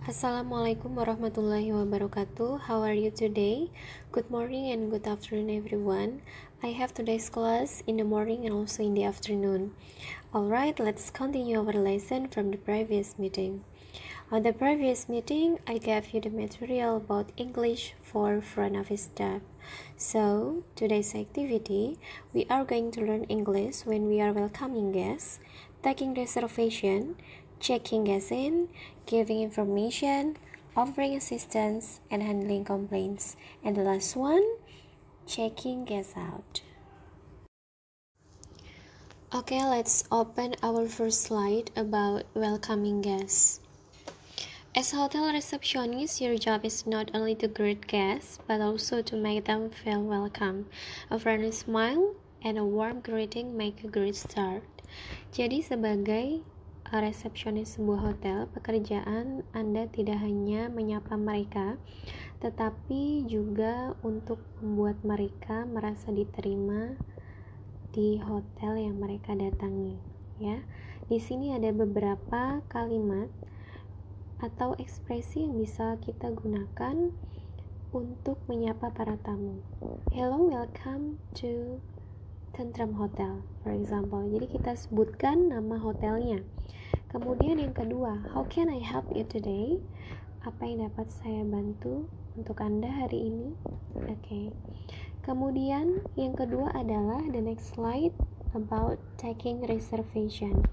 Assalamualaikum warahmatullahi wabarakatuh. How are you today? Good morning and good afternoon everyone. I have today's class in the morning and also in the afternoon. Alright, let's continue our lesson from the previous meeting. On the previous meeting, I gave you the material about English for front office staff. So, today's activity, we are going to learn English when we are welcoming guests, taking reservation, checking guests in, giving information, offering assistance, and handling complaints. And the last one, checking guests out. Okay, let's open our first slide about welcoming guests. As a hotel receptionist, your job is not only to greet guests, but also to make them feel welcome. A friendly smile and a warm greeting make a great start. Jadi sebagai resepsionis sebuah hotel, pekerjaan Anda tidak hanya menyapa mereka, tetapi juga untuk membuat mereka merasa diterima di hotel yang mereka datangi. Ya, di sini ada beberapa kalimat atau ekspresi yang bisa kita gunakan untuk menyapa para tamu. Hello, welcome to Tentram Hotel, for example. Jadi kita sebutkan nama hotelnya. Kemudian yang kedua, how can I help you today? Apa yang dapat saya bantu untuk Anda hari ini? Oke. Kemudian yang kedua adalah the next slide about taking reservation.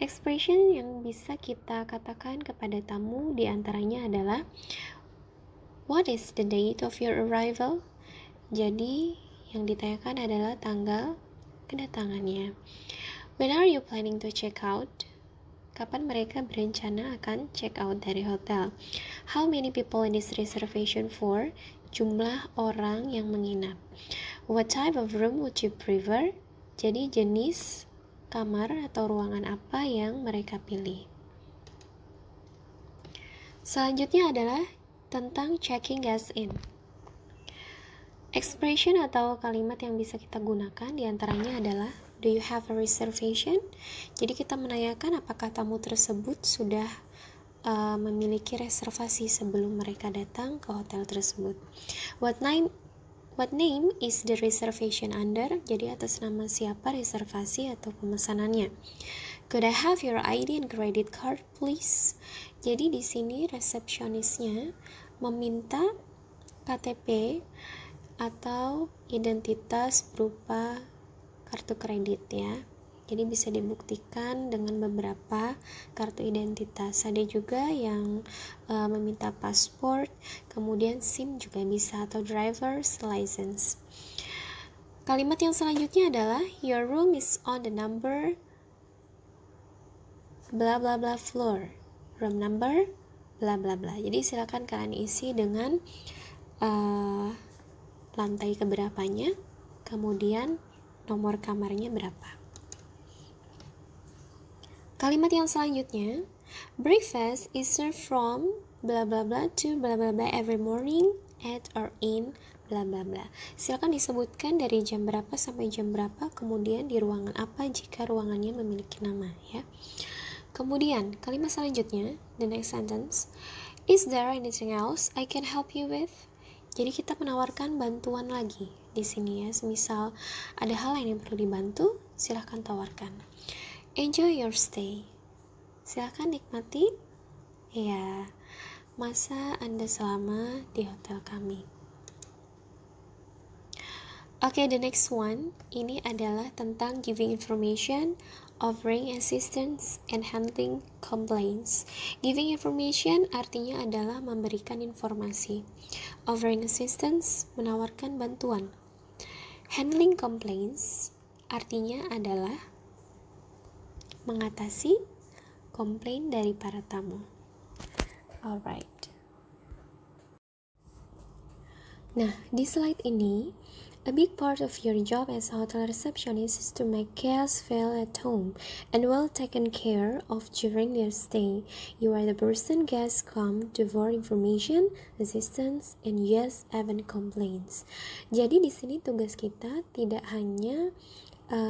Expression yang bisa kita katakan kepada tamu diantaranya adalah what is the date of your arrival? Jadi yang ditanyakan adalah tanggal kedatangannya. When are you planning to check out? Kapan mereka berencana akan check out dari hotel? How many people in this reservation for? Jumlah orang yang menginap. What type of room would you prefer? Jadi jenis kamar atau ruangan apa yang mereka pilih. Selanjutnya adalah tentang checking guests in. Expression atau kalimat yang bisa kita gunakan diantaranya adalah do you have a reservation? Jadi kita menanyakan apakah tamu tersebut sudah memiliki reservasi sebelum mereka datang ke hotel tersebut. What name is the reservation under? Jadi atas nama siapa reservasi atau pemesanannya. Could I have your ID and credit card, please? Jadi di sini resepsionisnya meminta KTP atau identitas berupa kartu kredit ya. Jadi bisa dibuktikan dengan beberapa kartu identitas. Ada juga yang meminta paspor, kemudian SIM juga bisa atau driver's license. Kalimat yang selanjutnya adalah your room is on the number bla bla bla floor. Room number bla bla bla. Jadi silakan kalian isi dengan lantai keberapanya, kemudian nomor kamarnya berapa. Kalimat yang selanjutnya, breakfast is served from bla bla bla to bla bla bla every morning at or in bla bla bla. Silakan disebutkan dari jam berapa sampai jam berapa, kemudian di ruangan apa jika ruangannya memiliki nama ya. Kemudian kalimat selanjutnya, the next sentence, is there anything else I can help you with? Jadi kita menawarkan bantuan lagi di sini ya. Semisal ada hal lain yang perlu dibantu, silahkan tawarkan. Enjoy your stay. Silahkan nikmati ya masa Anda selama di hotel kami. Oke, the next one ini adalah tentang giving information, offering assistance, and handling complaints. Giving information artinya adalah memberikan informasi. Offering assistance, menawarkan bantuan. Handling complaints artinya adalah mengatasi komplain dari para tamu. Alright. Nah, di slide ini, a big part of your job as a hotel receptionist is to make guests feel at home and well taken care of during their stay. You are the person guests come to for information, assistance, and yes, even complaints. Jadi di sini tugas kita tidak hanya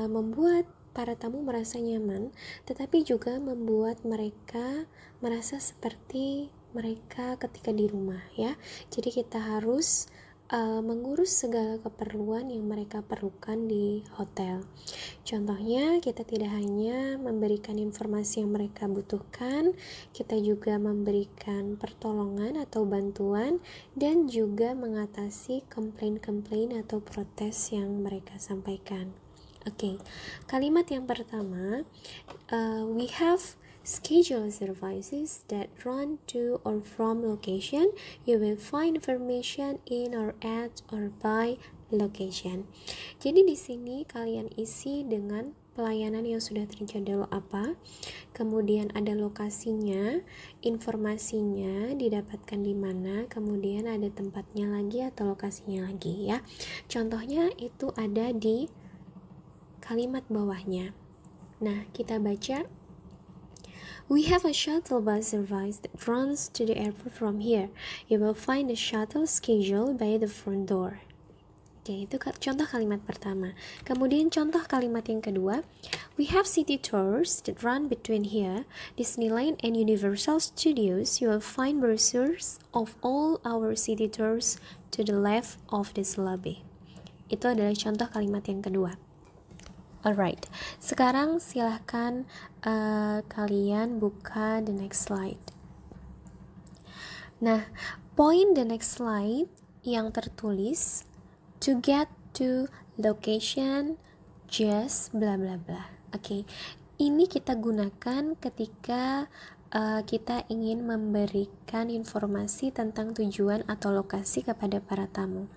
membuat para tamu merasa nyaman, tetapi juga membuat mereka merasa seperti mereka ketika di rumah, ya. Jadi kita harus mengurus segala keperluan yang mereka perlukan di hotel. Contohnya, kita tidak hanya memberikan informasi yang mereka butuhkan, kita juga memberikan pertolongan atau bantuan dan juga mengatasi komplain-komplain atau protes yang mereka sampaikan. Oke, kalimat yang pertama, we have schedule services that run to or from location. You will find information in or at or by location. Jadi di sini kalian isi dengan pelayanan yang sudah terjadwal apa, kemudian ada lokasinya, informasinya didapatkan di mana, kemudian ada tempatnya lagi atau lokasinya lagi, ya. Contohnya itu ada di kalimat bawahnya. Nah, kita baca. We have a shuttle bus service that runs to the airport from here. You will find the shuttle schedule by the front door. Oke, itu contoh kalimat pertama. Kemudian contoh kalimat yang kedua. We have city tours that run between here, Disneyland and Universal Studios. You will find brochures of all our city tours to the left of this lobby. Itu adalah contoh kalimat yang kedua. Alright, sekarang silahkan kalian buka the next slide. Nah, point the next slide yang tertulis to get to location just bla bla bla. Oke, ini kita gunakan ketika kita ingin memberikan informasi tentang tujuan atau lokasi kepada para tamu.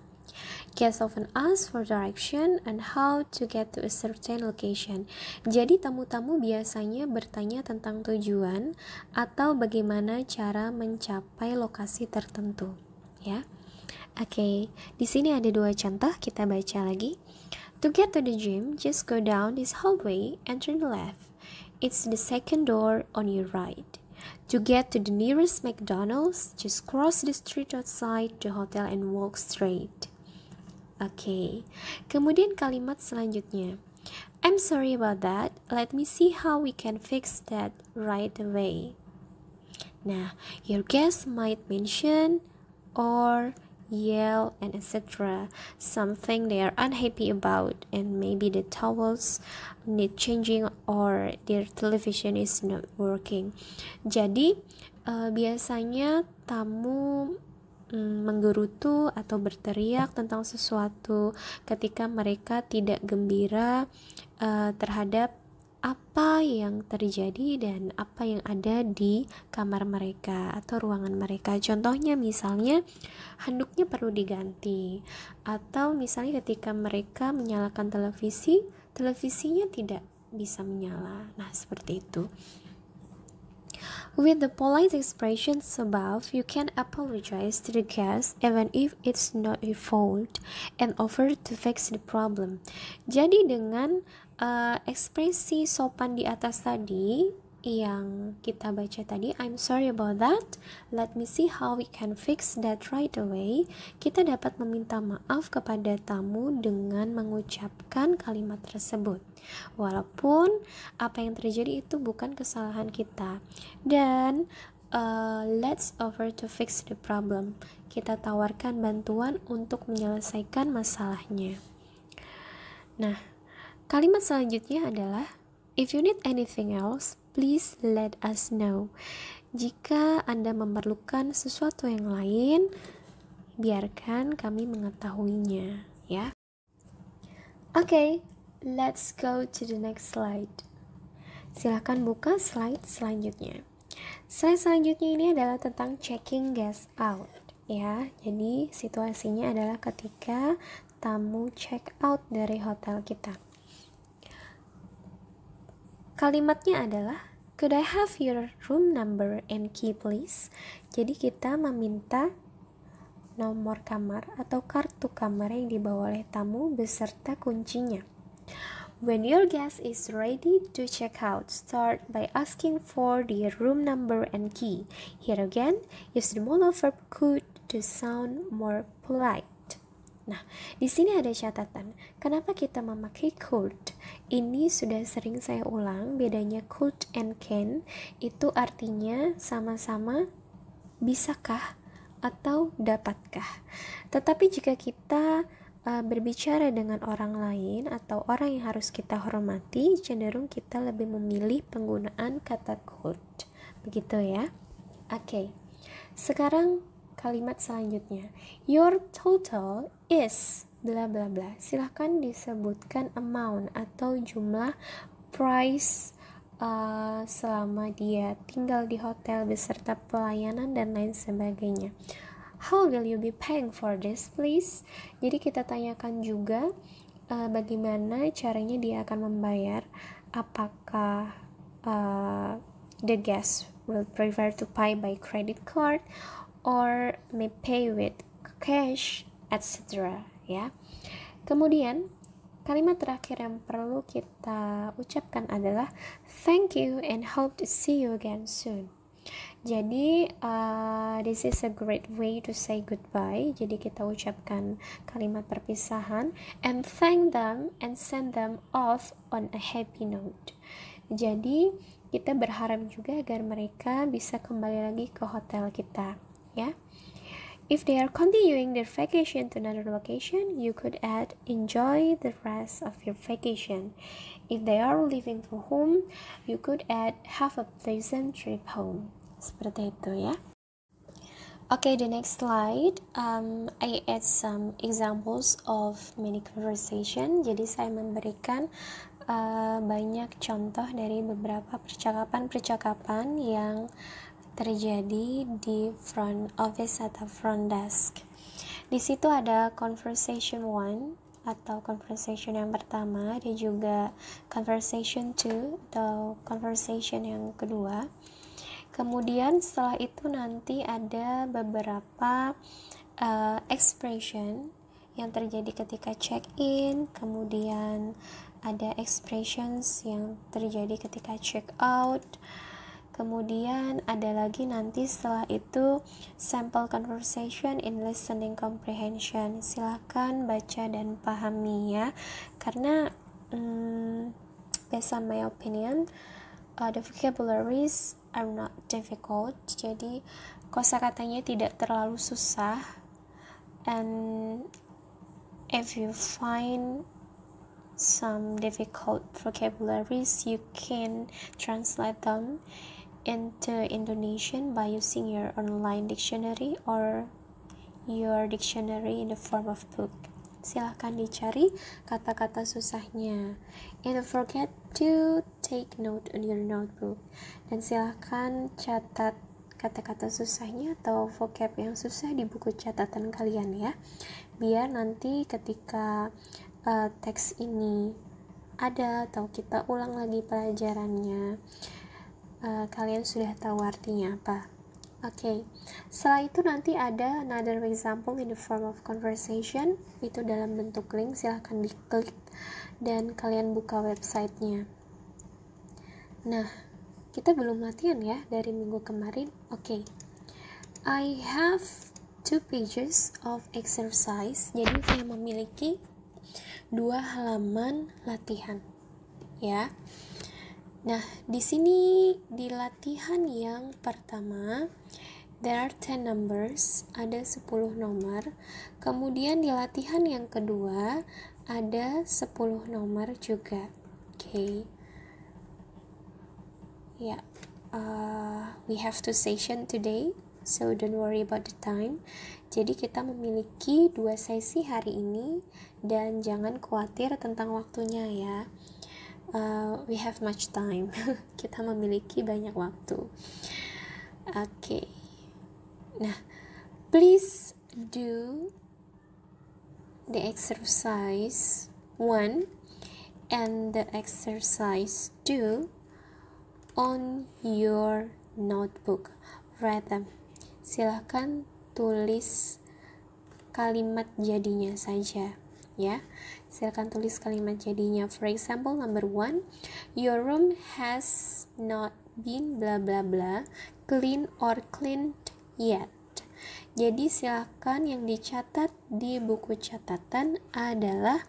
Guests often ask for direction and how to get to a certain location. Jadi tamu-tamu biasanya bertanya tentang tujuan atau bagaimana cara mencapai lokasi tertentu, ya. Oke, di sini ada dua contoh, kita baca lagi. To get to the gym, just go down this hallway and turn left. It's the second door on your right. To get to the nearest McDonald's, just cross the street outside the hotel and walk straight. Oke, kemudian kalimat selanjutnya. I'm sorry about that. Let me see how we can fix that right away. Nah, your guest might mention or yell and etc. something they are unhappy about, and maybe the towels need changing or their television is not working. Jadi biasanya tamu menggerutu atau berteriak tentang sesuatu ketika mereka tidak gembira terhadap apa yang terjadi dan apa yang ada di kamar mereka atau ruangan mereka. Contohnya misalnya handuknya perlu diganti, atau misalnya ketika mereka menyalakan televisi, televisinya tidak bisa menyala. Nah, seperti itu. With the polite expressions above, you can apologize to the guest even if it's not your fault and offer to fix the problem. Jadi dengan ekspresi sopan di atas tadi yang kita baca tadi, I'm sorry about that, let me see how we can fix that right away, kita dapat meminta maaf kepada tamu dengan mengucapkan kalimat tersebut walaupun apa yang terjadi itu bukan kesalahan kita, dan let's offer to fix the problem, kita tawarkan bantuan untuk menyelesaikan masalahnya. Nah, kalimat selanjutnya adalah if you need anything else, please let us know. Jika Anda memerlukan sesuatu yang lain, biarkan kami mengetahuinya, ya. Oke, let's go to the next slide. Silakan buka slide selanjutnya. Slide selanjutnya ini adalah tentang checking guests out, ya. Jadi situasinya adalah ketika tamu check out dari hotel kita. Kalimatnya adalah, could I have your room number and key please? Jadi kita meminta nomor kamar atau kartu kamar yang dibawa oleh tamu beserta kuncinya. When your guest is ready to check out, start by asking for the room number and key. Here again, use the modal verb could to sound more polite. Nah, di sini ada catatan. Kenapa kita memakai could? Ini sudah sering saya ulang. Bedanya could and can itu artinya sama-sama bisakah atau dapatkah. Tetapi jika kita berbicara dengan orang lain atau orang yang harus kita hormati, cenderung kita lebih memilih penggunaan kata could. Begitu ya. Oke. Sekarang kalimat selanjutnya, your total is bla bla bla. Silahkan disebutkan amount atau jumlah price selama dia tinggal di hotel beserta pelayanan dan lain sebagainya. How will you be paying for this, please? Jadi kita tanyakan juga bagaimana caranya dia akan membayar. Apakah the guest will prefer to pay by credit card or may pay with cash, etc. ya. Kemudian kalimat terakhir yang perlu kita ucapkan adalah thank you and hope to see you again soon. Jadi this is a great way to say goodbye. Jadi kita ucapkan kalimat perpisahan and thank them and send them off on a happy note. Jadi kita berharap juga agar mereka bisa kembali lagi ke hotel kita, ya. If they are continuing their vacation to another location, you could add enjoy the rest of your vacation. If they are leaving for home, you could add have a pleasant trip home. Seperti itu ya. Okay, the next slide. I add some examples of many conversation. Jadi saya memberikan banyak contoh dari beberapa percakapan-percakapan yang terjadi di front office atau front desk. Di situ ada conversation 1 atau conversation yang pertama, ada juga conversation 2 atau conversation yang kedua. Kemudian setelah itu nanti ada beberapa expression yang terjadi ketika check-in, kemudian ada expressions yang terjadi ketika check-out. Kemudian ada lagi nanti setelah itu sample conversation in listening comprehension. Silakan baca dan pahami ya. Karena based on my opinion, the vocabularies are not difficult. Jadi kosakatanya tidak terlalu susah. And if you find some difficult vocabularies, you can translate them into Indonesian by using your online dictionary or your dictionary in the form of book. Silahkan dicari kata-kata susahnya. And don't forget to take note on your notebook. Dan silahkan catat kata-kata susahnya atau vocab yang susah di buku catatan kalian ya. Biar nanti ketika teks ini ada atau kita ulang lagi pelajarannya, kalian sudah tahu artinya apa. Oke, setelah itu nanti ada another example in the form of conversation. Itu dalam bentuk link, silahkan diklik dan kalian buka websitenya. Nah, kita belum latihan ya dari minggu kemarin. Oke, I have 2 pages of exercise. Jadi saya memiliki 2 halaman latihan ya. Nah, di sini di latihan yang pertama there are 10 numbers, ada 10 nomor. Kemudian di latihan yang kedua ada 10 nomor juga. Okay. Ya, we have 2 session today, so don't worry about the time. Jadi kita memiliki 2 sesi hari ini dan jangan khawatir tentang waktunya ya. We have much time. Kita memiliki banyak waktu. Okay. Nah, please do the exercise 1 and the exercise 2 on your notebook. Write them. Silahkan tulis kalimat jadinya saja ya. Silakan tulis kalimat jadinya. For example, number 1, your room has not been blah blah blah clean or cleaned yet. Jadi silakan yang dicatat di buku catatan adalah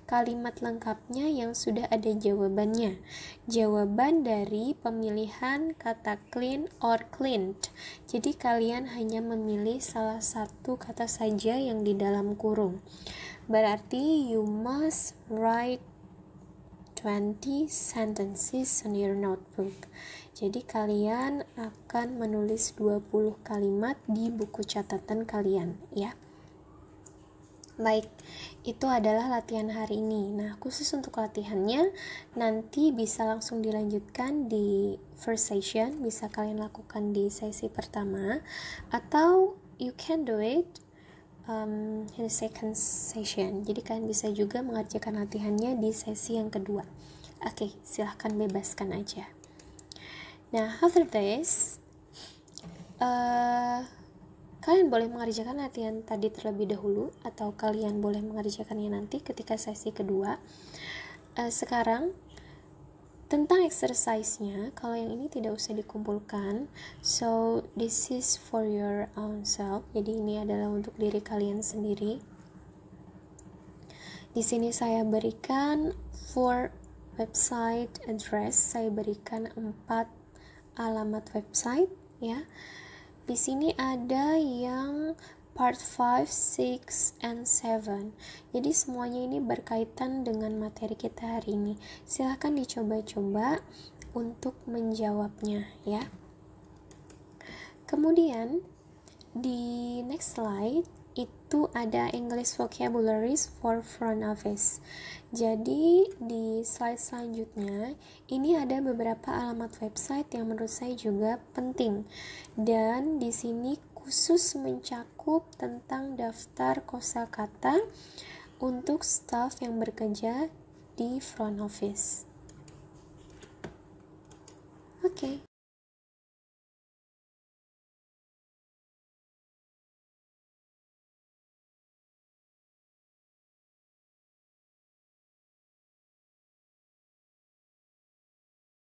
kalimat lengkapnya yang sudah ada jawabannya. Jawaban dari pemilihan kata clean or cleaned. Jadi kalian hanya memilih salah satu kata saja yang di dalam kurung. Berarti you must write 20 sentences on your notebook. Jadi kalian akan menulis 20 kalimat di buku catatan kalian, ya. Baik, itu adalah latihan hari ini. Nah, khusus untuk latihannya, nanti bisa langsung dilanjutkan di first session, bisa kalian lakukan di sesi pertama, atau you can do it in the second session. Jadi kalian bisa juga mengerjakan latihannya di sesi yang kedua. Oke, silahkan bebaskan aja. Nah, after this, kalian boleh mengerjakan latihan tadi terlebih dahulu, atau kalian boleh mengerjakannya nanti ketika sesi kedua. Sekarang tentang exercise-nya, kalau yang ini tidak usah dikumpulkan, so this is for your own self. Jadi ini adalah untuk diri kalian sendiri. Di sini saya berikan 4 website address, saya berikan 4 alamat website, ya. Di sini ada yang part 5, 6, and 7. Jadi semuanya ini berkaitan dengan materi kita hari ini. Silahkan dicoba-coba untuk menjawabnya, ya. Kemudian di next slide itu ada English vocabularies for front office. Jadi di slide selanjutnya ini ada beberapa alamat website yang menurut saya juga penting, dan di sini khusus mencakup tentang daftar kosakata untuk staff yang bekerja di front office. Oke.